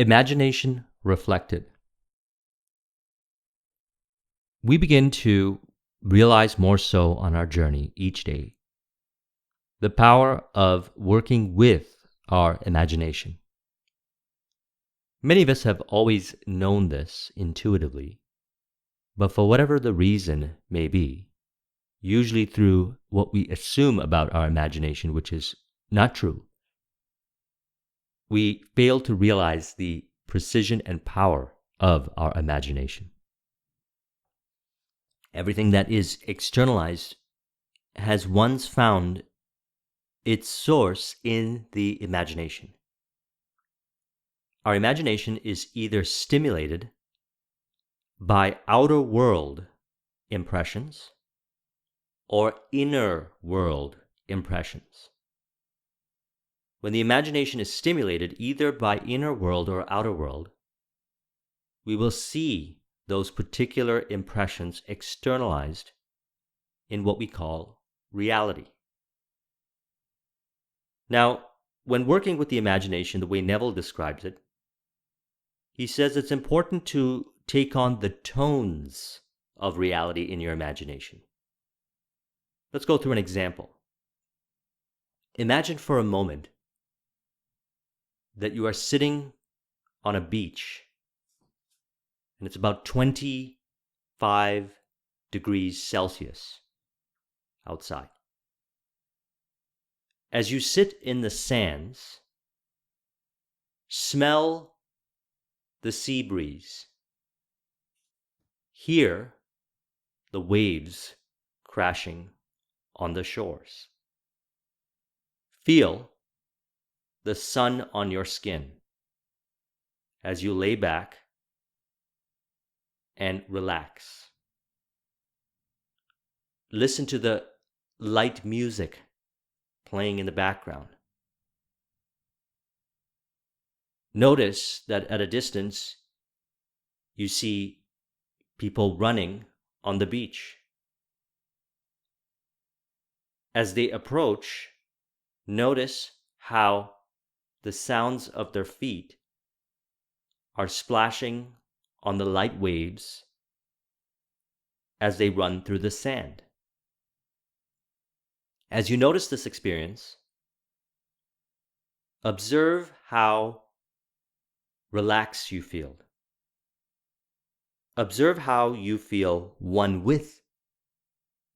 Imagination reflected. We begin to realize more so on our journey each day the power of working with our imagination. Many of us have always known this intuitively, but for whatever the reason may be, usually through what we assume about our imagination, which is not true, we fail to realize the precision and power of our imagination. Everything that is externalized has once found its source in the imagination. Our imagination is either stimulated by outer world impressions or inner world impressions. When the imagination is stimulated either by inner world or outer world, we will see those particular impressions externalized in what we call reality. Now, when working with the imagination, the way Neville describes it, he says it's important to take on the tones of reality in your imagination. Let's go through an example. Imagine for a moment that you are sitting on a beach and it's about 25 degrees Celsius outside. As you sit in the sands, smell the sea breeze, hear the waves crashing on the shores, feel the sun on your skin as you lay back and relax. Listen to the light music playing in the background. Notice that at a distance, you see people running on the beach. As they approach, notice how the sounds of their feet are splashing on the light waves as they run through the sand. As you notice this experience, observe how relaxed you feel. Observe how you feel one with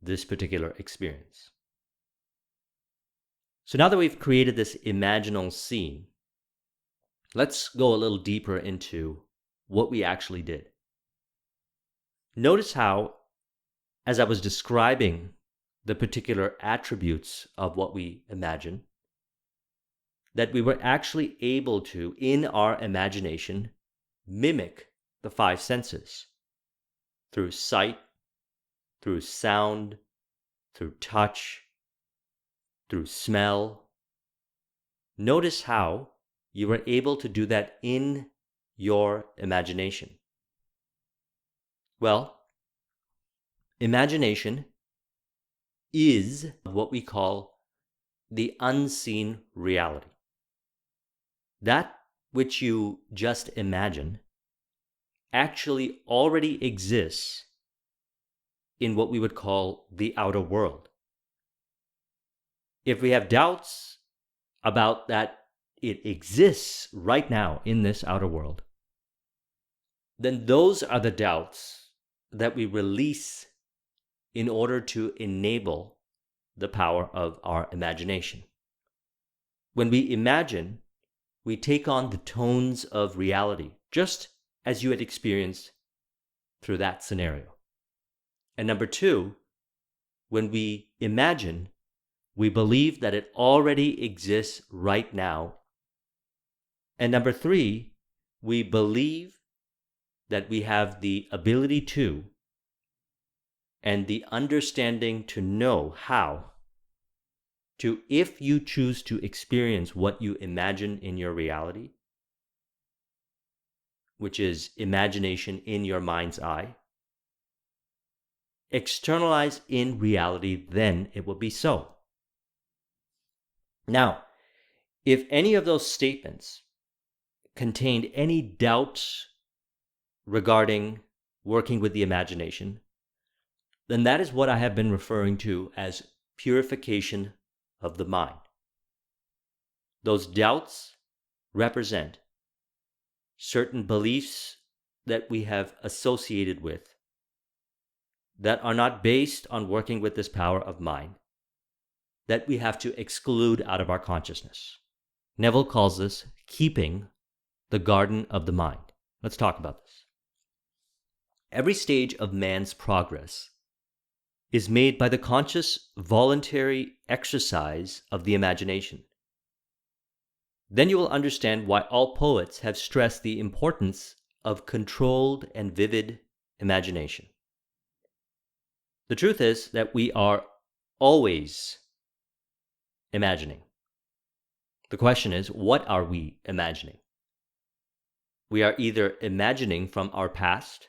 this particular experience. So now that we've created this imaginal scene, let's go a little deeper into what we actually did. Notice how, as I was describing the particular attributes of what we imagine, that we were actually able to, in our imagination, mimic the five senses through sight, through sound, through touch, through smell. Notice how you were able to do that in your imagination. Well, imagination is what we call the unseen reality. That which you just imagine actually already exists in what we would call the outer world. If we have doubts about that it exists right now in this outer world, then those are the doubts that we release in order to enable the power of our imagination. When we imagine, we take on the tones of reality, just as you had experienced through that scenario. And number two, when we imagine, we believe that it already exists right now. And number three, we believe that we have the ability to and the understanding to know how to, if you choose to experience what you imagine in your reality, which is imagination in your mind's eye, externalize in reality, then it will be so. Now, if any of those statements contained any doubts regarding working with the imagination, then that is what I have been referring to as purification of the mind. Those doubts represent certain beliefs that we have associated with that are not based on working with this power of mind, that we have to exclude out of our consciousness. Neville calls this keeping the garden of the mind. Let's talk about this. Every stage of man's progress is made by the conscious, voluntary exercise of the imagination. Then you will understand why all poets have stressed the importance of controlled and vivid imagination. The truth is that we are always imagining. The question is, what are we imagining? We are either imagining from our past,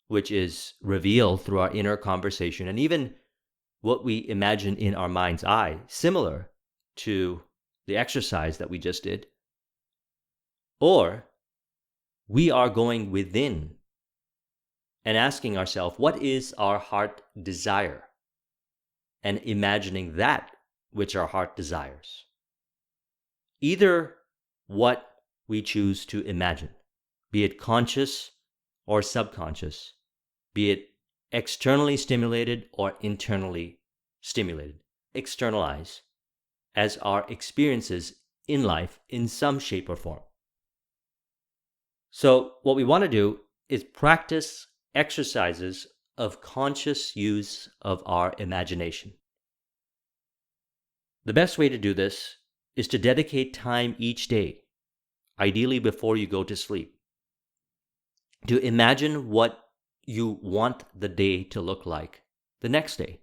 which is revealed through our inner conversation, and even what we imagine in our mind's eye, similar to the exercise that we just did, or we are going within and asking ourselves, what is our heart desire? And imagining that which our heart desires. Either what we choose to imagine, be it conscious or subconscious, be it externally stimulated or internally stimulated, externalize as our experiences in life in some shape or form. So what we want to do is practice exercises of conscious use of our imagination. The best way to do this is to dedicate time each day, ideally before you go to sleep, to imagine what you want the day to look like the next day,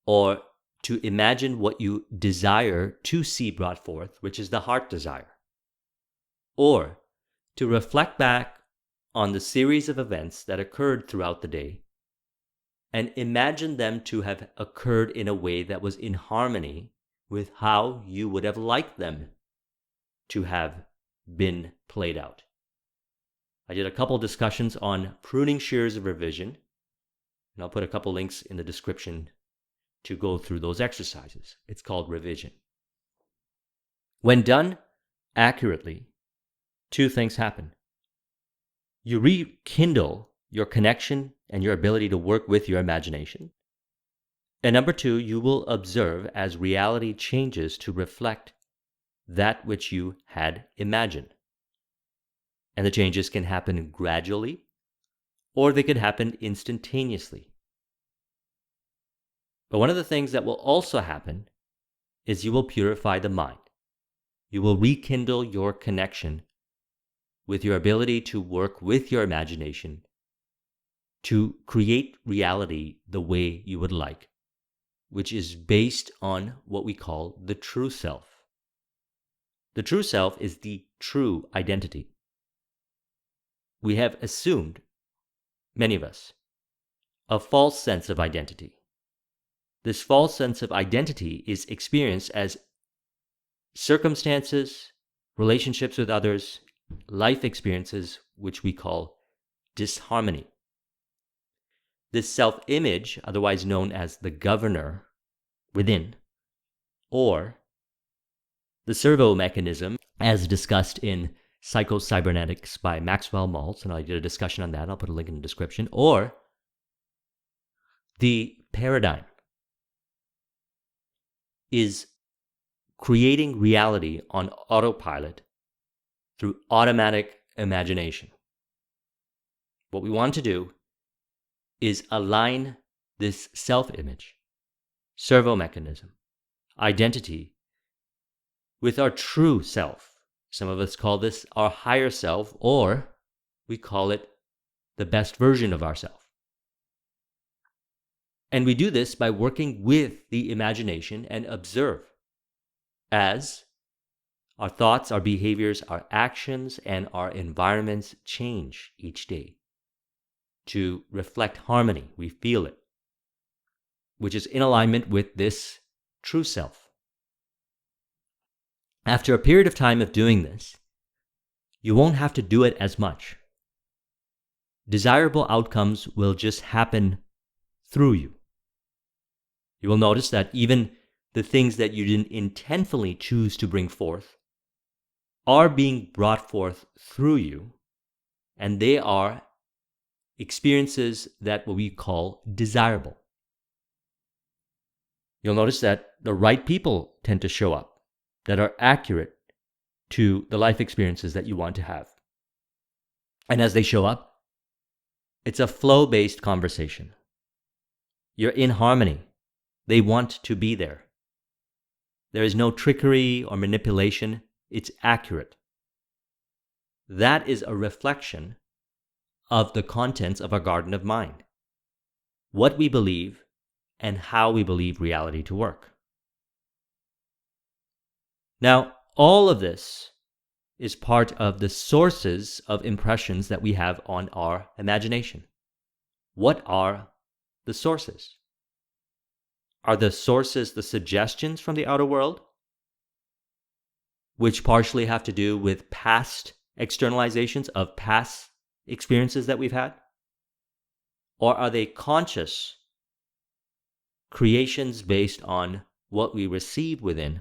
or to imagine what you desire to see brought forth, which is the heart desire, or to reflect back on the series of events that occurred throughout the day and imagine them to have occurred in a way that was in harmony with how you would have liked them to have been played out. I did a couple discussions on pruning shears of revision, and I'll put a couple links in the description to go through those exercises. It's called revision. When done accurately, two things happen. You rekindle your connection and your ability to work with your imagination. And number two, you will observe as reality changes to reflect that which you had imagined. And the changes can happen gradually, or they could happen instantaneously. But one of the things that will also happen is you will purify the mind. You will rekindle your connection with your ability to work with your imagination to create reality the way you would like, which is based on what we call the true self. The true self is the true identity. We have assumed, many of us, a false sense of identity. This false sense of identity is experienced as circumstances, relationships with others, life experiences, which we call disharmony. This self-image, otherwise known as the governor within, or the servo mechanism, as discussed in Psycho-Cybernetics by Maxwell Maltz, and I did a discussion on that, I'll put a link in the description, or the paradigm is creating reality on autopilot through automatic imagination. What we want to do is align this self-image, servo mechanism, identity with our true self. Some of us call this our higher self, or we call it the best version of ourselves. And we do this by working with the imagination and observe as our thoughts, our behaviors, our actions, and our environments change each day to reflect harmony. We feel it, which is in alignment with this true self. After a period of time of doing this, you won't have to do it as much. Desirable outcomes will just happen through you. You will notice that even the things that you didn't intentfully choose to bring forth are being brought forth through you, and they are experiences that what we call desirable. You'll notice that the right people tend to show up that are accurate to the life experiences that you want to have. And as they show up, it's a flow-based conversation. You're in harmony. They want to be there. There is no trickery or manipulation. It's accurate. That is a reflection of the contents of our garden of mind. What we believe and how we believe reality to work. Now, all of this is part of the sources of impressions that we have on our imagination. What are the sources? Are the sources the suggestions from the outer world, which partially have to do with past externalizations of past experiences that we've had? Or are they conscious creations based on what we receive within,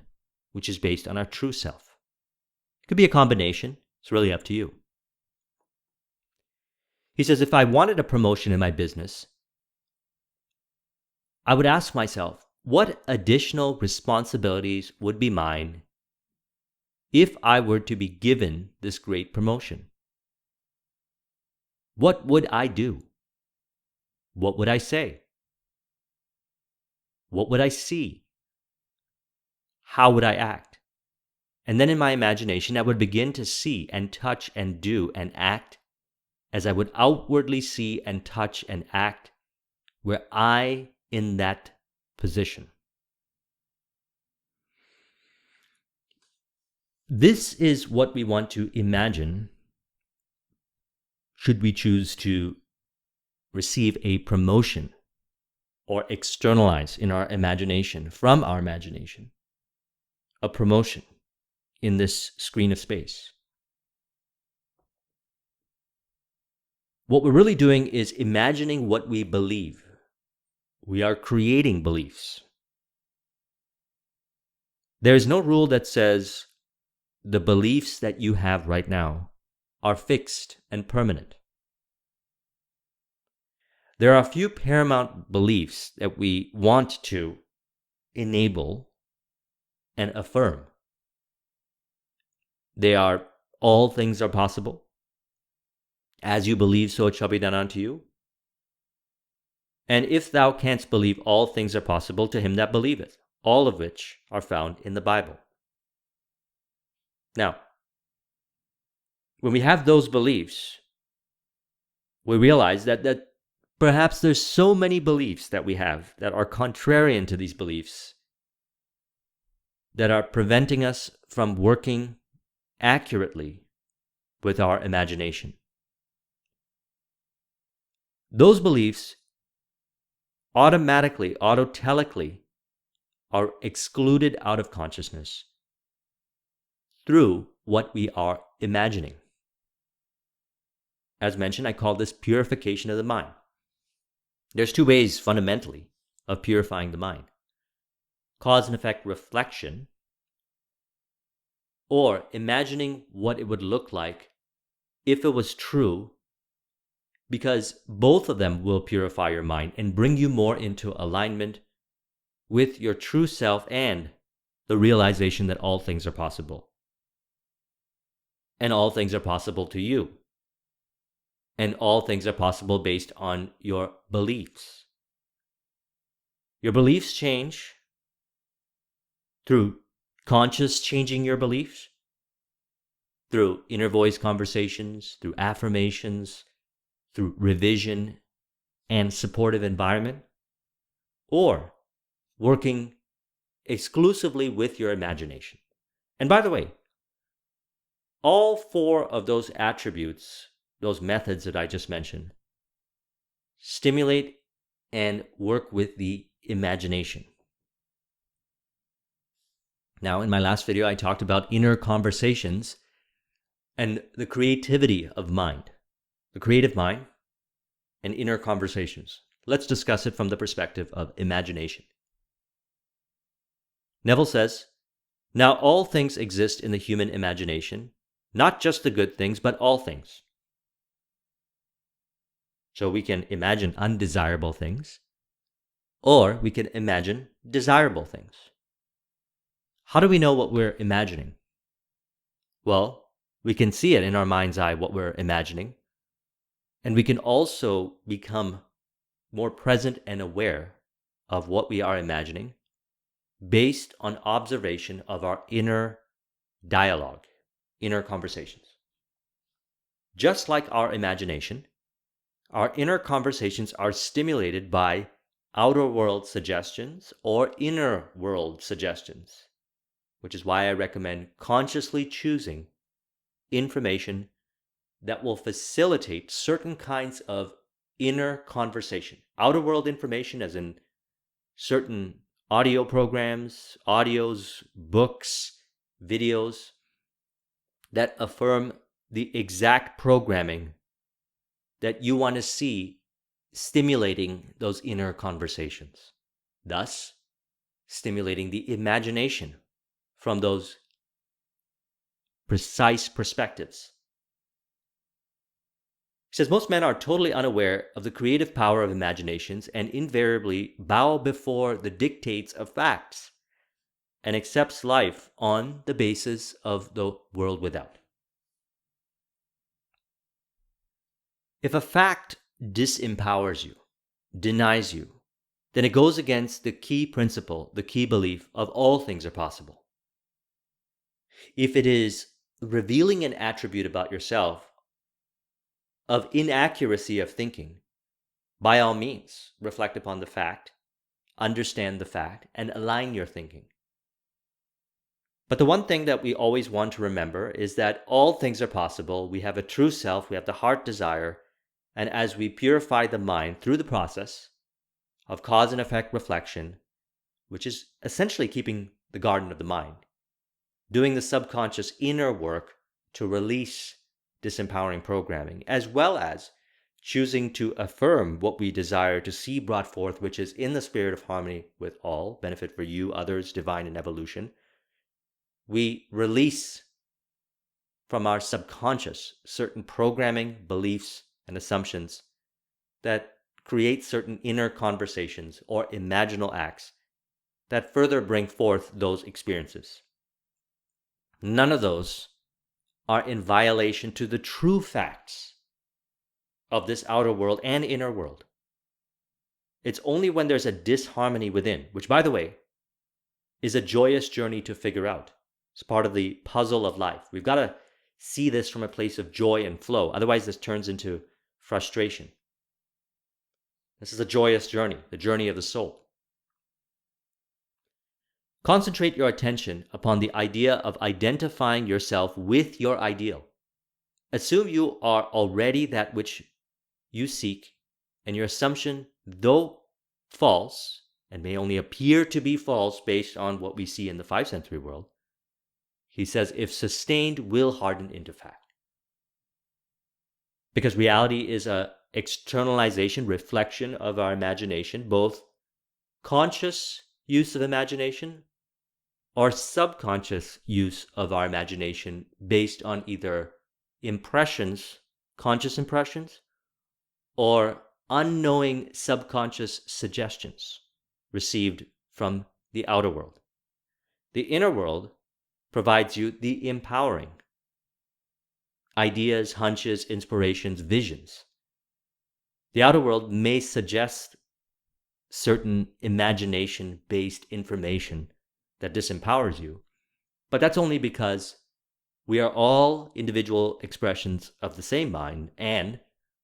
which is based on our true self? It could be a combination. It's really up to you. He says, if I wanted a promotion in my business, I would ask myself, what additional responsibilities would be mine if I were to be given this great promotion? What would I do? What would I say? What would I see? How would I act? And then in my imagination, I would begin to see and touch and do and act as I would outwardly see and touch and act were I in that position. This is what we want to imagine should we choose to receive a promotion or externalize in our imagination, from our imagination, a promotion in this screen of space. What we're really doing is imagining what we believe. We are creating beliefs. There is no rule that says the beliefs that you have right now are fixed and permanent. There are a few paramount beliefs that we want to enable and affirm. They are, all things are possible. As you believe, so it shall be done unto you. And if thou canst believe, all things are possible to him that believeth, all of which are found in the Bible. Now, when we have those beliefs, we realize that perhaps there's so many beliefs that we have that are contrarian to these beliefs, that are preventing us from working accurately with our imagination. Those beliefs automatically, autotelically are excluded out of consciousness through what we are imagining. As mentioned, I call this purification of the mind. There's two ways, fundamentally, of purifying the mind. Cause and effect reflection, or imagining what it would look like if it was true, because both of them will purify your mind and bring you more into alignment with your true self and the realization that all things are possible. And all things are possible to you. And all things are possible based on your beliefs. Your beliefs change through conscious changing your beliefs, through inner voice conversations, through affirmations, through revision and supportive environment, or working exclusively with your imagination. And by the way, all four of those attributes, those methods that I just mentioned, stimulate and work with the imagination. Now, in my last video, I talked about inner conversations and the creativity of mind, the creative mind, and inner conversations. Let's discuss it from the perspective of imagination. Neville says, "Now all things exist in the human imagination, not just the good things, but all things." So we can imagine undesirable things, or we can imagine desirable things. How do we know what we're imagining? Well, we can see it in our mind's eye, what we're imagining, and we can also become more present and aware of what we are imagining based on observation of our inner dialogue, inner conversations. Just like our imagination, our inner conversations are stimulated by outer world suggestions or inner world suggestions, which is why I recommend consciously choosing information that will facilitate certain kinds of inner conversation. Outer world information, as in certain audio programs, audios, books, videos that affirm the exact programming that you want to see stimulating those inner conversations, thus stimulating the imagination from those precise perspectives. He says most men are totally unaware of the creative power of imaginations and invariably bow before the dictates of facts and accepts life on the basis of the world without. If a fact disempowers you, denies you, then it goes against the key principle, the key belief of all things are possible. If it is revealing an attribute about yourself of inaccuracy of thinking, by all means, reflect upon the fact, understand the fact, and align your thinking. But the one thing that we always want to remember is that all things are possible. We have a true self, we have the heart desire, and as we purify the mind through the process of cause and effect reflection, which is essentially keeping the garden of the mind, doing the subconscious inner work to release disempowering programming, as well as choosing to affirm what we desire to see brought forth, which is in the spirit of harmony with all, benefit for you, others, divine, and evolution, we release from our subconscious certain programming, beliefs, and assumptions that create certain inner conversations or imaginal acts that further bring forth those experiences. None of those are in violation to the true facts of this outer world and inner world. It's only when there's a disharmony within, which, by the way, is a joyous journey to figure out. It's part of the puzzle of life. We've got to see this from a place of joy and flow. Otherwise, this turns into frustration. This is a joyous journey, the journey of the soul. Concentrate your attention upon the idea of identifying yourself with your ideal. Assume you are already that which you seek, and your assumption, though false, and may only appear to be false based on what we see in the five-sensory world, he says, if sustained, will harden into fact. Because reality is an externalization, reflection of our imagination, both conscious use of imagination or subconscious use of our imagination based on either impressions, conscious impressions, or unknowing subconscious suggestions received from the outer world. The inner world provides you the empowering ideas, hunches, inspirations, visions. The outer world may suggest certain imagination-based information that disempowers you, but that's only because we are all individual expressions of the same mind, and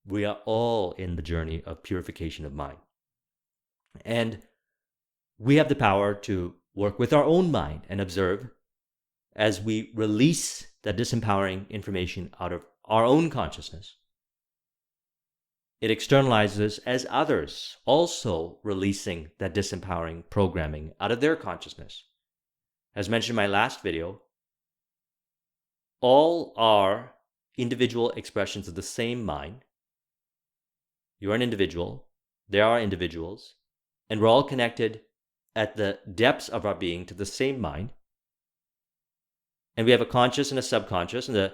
we are all in the journey of purification of mind. And we have the power to work with our own mind and observe as we release that disempowering information out of our own consciousness. It externalizes as others also releasing that disempowering programming out of their consciousness. As mentioned in my last video, all are individual expressions of the same mind. You're an individual, there are individuals, and we're all connected at the depths of our being to the same mind. And we have a conscious and a subconscious, and the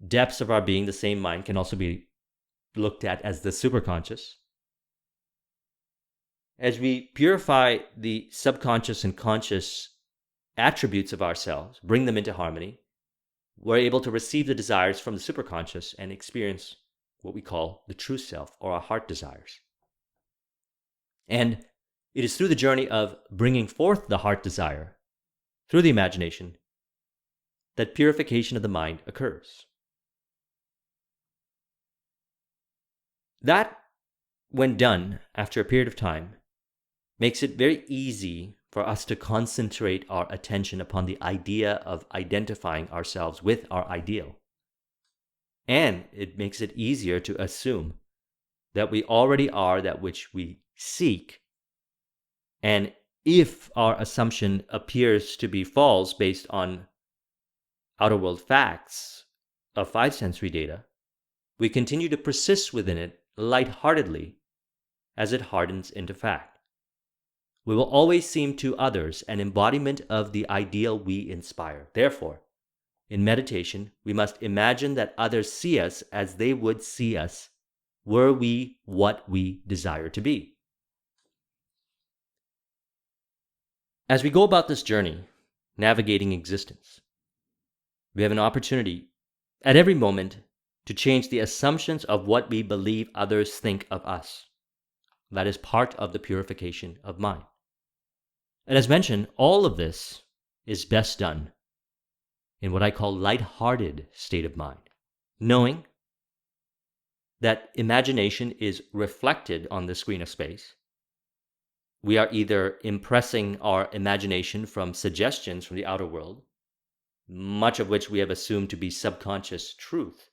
depths of our being, the same mind, can also be looked at as the superconscious. As we purify the subconscious and conscious attributes of ourselves, bring them into harmony, we're able to receive the desires from the superconscious and experience what we call the true self, or our heart desires. And it is through the journey of bringing forth the heart desire, through the imagination, that purification of the mind occurs. That, when done after a period of time, makes it very easy for us to concentrate our attention upon the idea of identifying ourselves with our ideal. And it makes it easier to assume that we already are that which we seek. And if our assumption appears to be false based on outer world facts of five sensory data, we continue to persist within it lightheartedly as it hardens into fact. We will always seem to others an embodiment of the ideal we inspire. Therefore, in meditation, we must imagine that others see us as they would see us were we what we desire to be. As we go about this journey, navigating existence, we have an opportunity at every moment to change the assumptions of what we believe others think of us. That is part of the purification of mind. And as mentioned, all of this is best done in what I call light-hearted state of mind, knowing that imagination is reflected on the screen of space. We are either impressing our imagination from suggestions from the outer world, much of which we have assumed to be subconscious truth,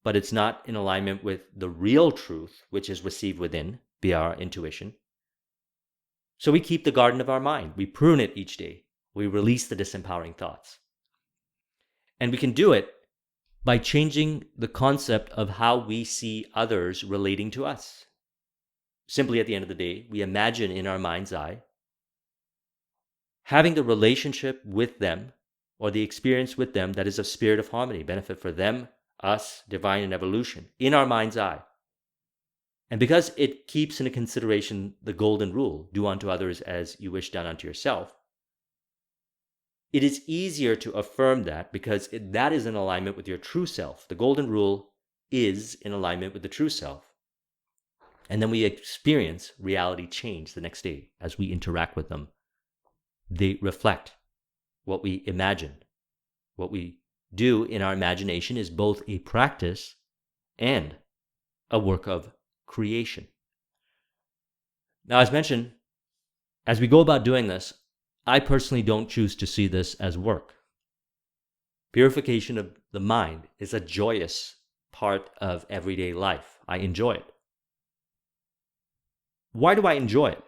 but it's not in alignment with the real truth, which is received within via our intuition. So we keep the garden of our mind. We prune it each day. We release the disempowering thoughts. And we can do it by changing the concept of how we see others relating to us. Simply at the end of the day, we imagine in our mind's eye having the relationship with them or the experience with them that is of spirit of harmony, benefit for them, us, divine, and evolution in our mind's eye. And because it keeps into consideration the golden rule, do unto others as you wish done unto yourself, it is easier to affirm that because that is in alignment with your true self. The golden rule is in alignment with the true self. And then we experience reality change the next day as we interact with them. They reflect what we imagine. What we do in our imagination is both a practice and a work of creation. Now, as mentioned, as we go about doing this, I personally don't choose to see this as work. Purification of the mind is a joyous part of everyday life. I enjoy it. Why do I enjoy it?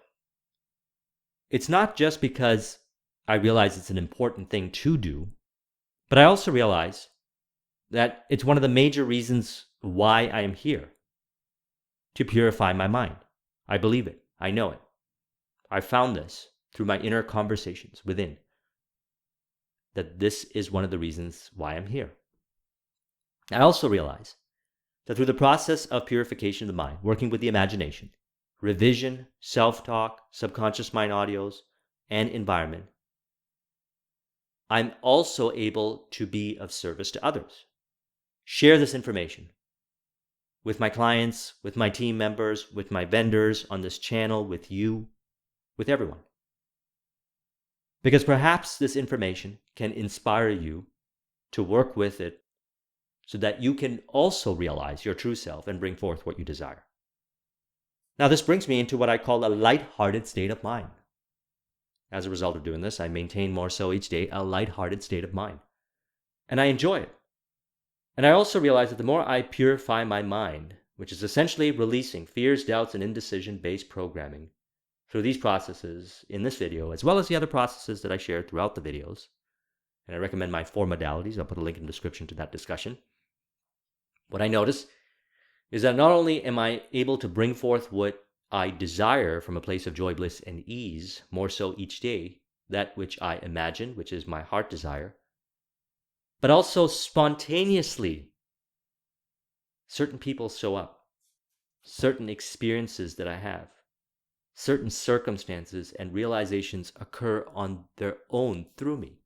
It's not just because I realize it's an important thing to do, but I also realize that it's one of the major reasons why I am here. To purify my mind. I believe it. I know it. I found this through my inner conversations within, that this is one of the reasons why I'm here. I also realize that through the process of purification of the mind, working with the imagination, revision, self-talk, subconscious mind audios, and environment, I'm also able to be of service to others. Share this information with my clients, with my team members, with my vendors on this channel, with you, with everyone. Because perhaps this information can inspire you to work with it so that you can also realize your true self and bring forth what you desire. Now, this brings me into what I call a light-hearted state of mind. As a result of doing this, I maintain more so each day a light-hearted state of mind. And I enjoy it. And I also realize that the more I purify my mind, which is essentially releasing fears, doubts, and indecision-based programming through these processes in this video, as well as the other processes that I share throughout the videos, and I recommend my 4 modalities. I'll put a link in the description to that discussion. what I notice is that not only am I able to bring forth what I desire from a place of joy, bliss, and ease, more so each day, that which I imagine, which is my heart desire, but also spontaneously, certain people show up, certain experiences that I have, certain circumstances and realizations occur on their own through me,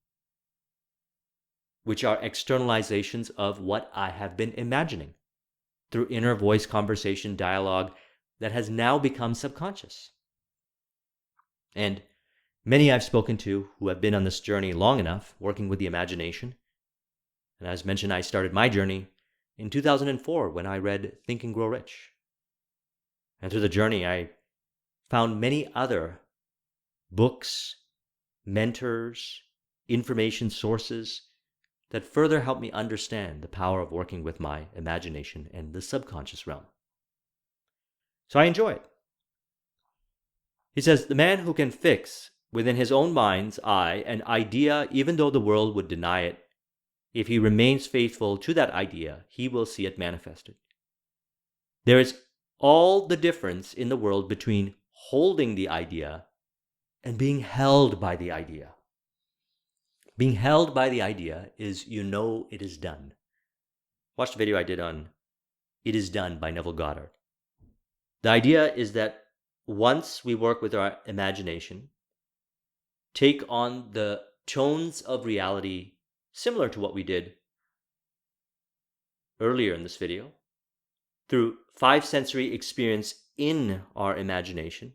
which are externalizations of what I have been imagining through inner voice conversation, dialogue that has now become subconscious. And many I've spoken to who have been on this journey long enough, working with the imagination. And as mentioned, I started my journey in 2004 when I read Think and Grow Rich. And through the journey, I found many other books, mentors, information sources that further helped me understand the power of working with my imagination and the subconscious realm. So I enjoy it. He says, the man who can fix within his own mind's eye an idea, even though the world would deny it, if he remains faithful to that idea, he will see it manifested. There is all the difference in the world between holding the idea and being held by the idea. Being held by the idea is you know it is done. Watch the video I did on It Is Done by Neville Goddard. The idea is that once we work with our imagination, take on the tones of reality similar to what we did earlier in this video, through 5 sensory experience in our imagination,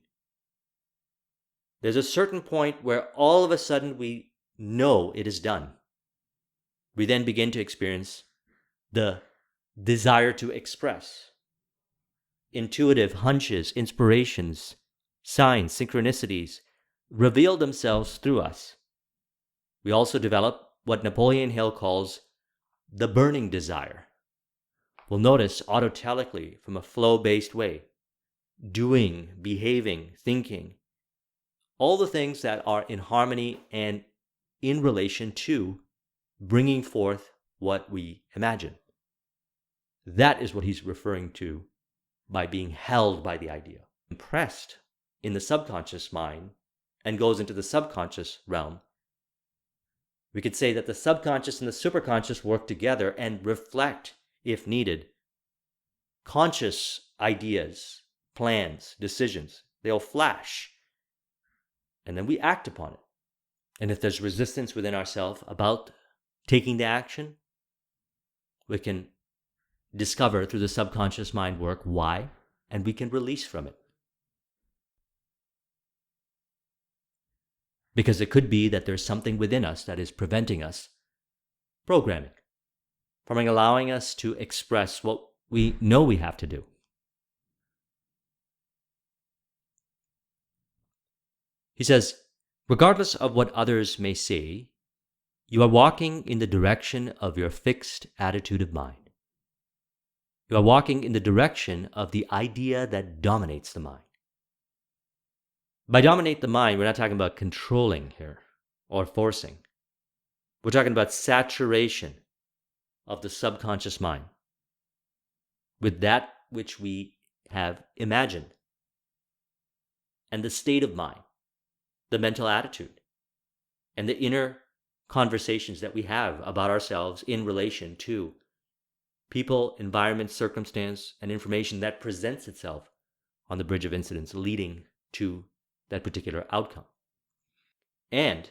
there's a certain point where all of a sudden we know it is done. We then begin to experience the desire to express. Intuitive hunches, inspirations, signs, synchronicities reveal themselves through us. We also develop what Napoleon Hill calls the burning desire. We'll notice autotelically from a flow-based way, doing, behaving, thinking, all the things that are in harmony and in relation to bringing forth what we imagine. That is what he's referring to by being held by the idea, impressed in the subconscious mind and goes into the subconscious realm. We could say that the subconscious and the superconscious work together and reflect, if needed, conscious ideas, plans, decisions. They'll flash, and then we act upon it. And if there's resistance within ourselves about taking the action, we can discover through the subconscious mind work why, and we can release from it. Because it could be that there's something within us that is preventing us, programming, from allowing us to express what we know we have to do. He says, regardless of what others may say, you are walking in the direction of your fixed attitude of mind. You are walking in the direction of the idea that dominates the mind. By dominate the mind, we're not talking about controlling here or forcing. We're talking about saturation of the subconscious mind with that which we have imagined, and the state of mind, the mental attitude, and the inner conversations that we have about ourselves in relation to people, environment, circumstance, and information that presents itself on the bridge of incidents leading to that particular outcome. And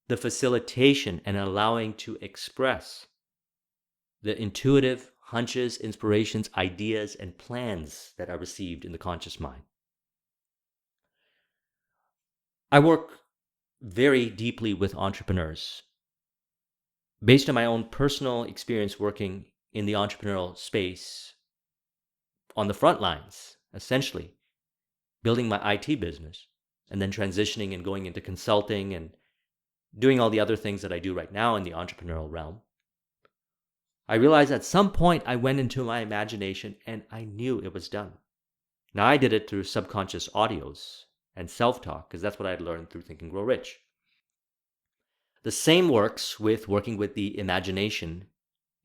the facilitation and allowing to express the intuitive hunches, inspirations, ideas, and plans that are received in the conscious mind. I work very deeply with entrepreneurs. Based on my own personal experience working in the entrepreneurial space on the front lines, essentially, building my IT business, and then transitioning and going into consulting and doing all the other things that I do right now in the entrepreneurial realm, I realized at some point I went into my imagination and I knew it was done. Now I did it through subconscious audios and self-talk because that's what I had learned through Think and Grow Rich. The same works with working with the imagination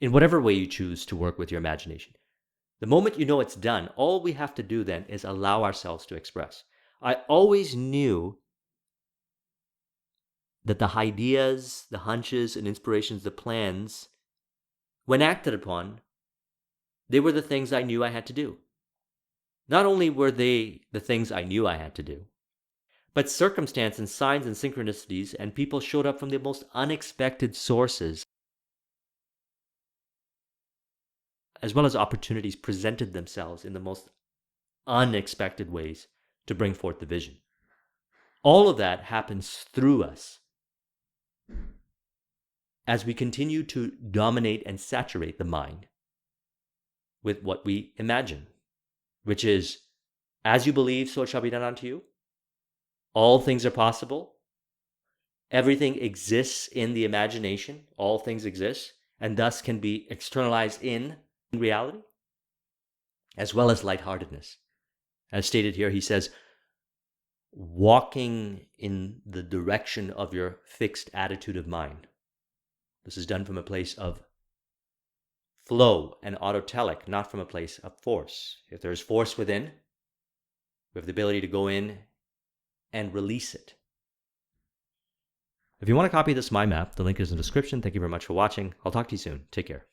in whatever way you choose to work with your imagination. The moment you know it's done, all we have to do then is allow ourselves to express. I always knew that the ideas, the hunches and inspirations, the plans, when acted upon, they were the things I knew I had to do. Not only were they the things I knew I had to do, but circumstance and signs and synchronicities and people showed up from the most unexpected sources, as well as opportunities presented themselves in the most unexpected ways to bring forth the vision. All of that happens through us as we continue to dominate and saturate the mind with what we imagine, which is, as you believe, so it shall be done unto you. All things are possible. Everything exists in the imagination. All things exist, and thus can be externalized in reality, as well as lightheartedness. As stated here, he says, walking in the direction of your fixed attitude of mind. This is done from a place of flow and autotelic, not from a place of force. If there is force within, we have the ability to go in and release it. If you want to copy this mind map, the link is in the description. Thank you very much for watching. I'll talk to you soon. Take care.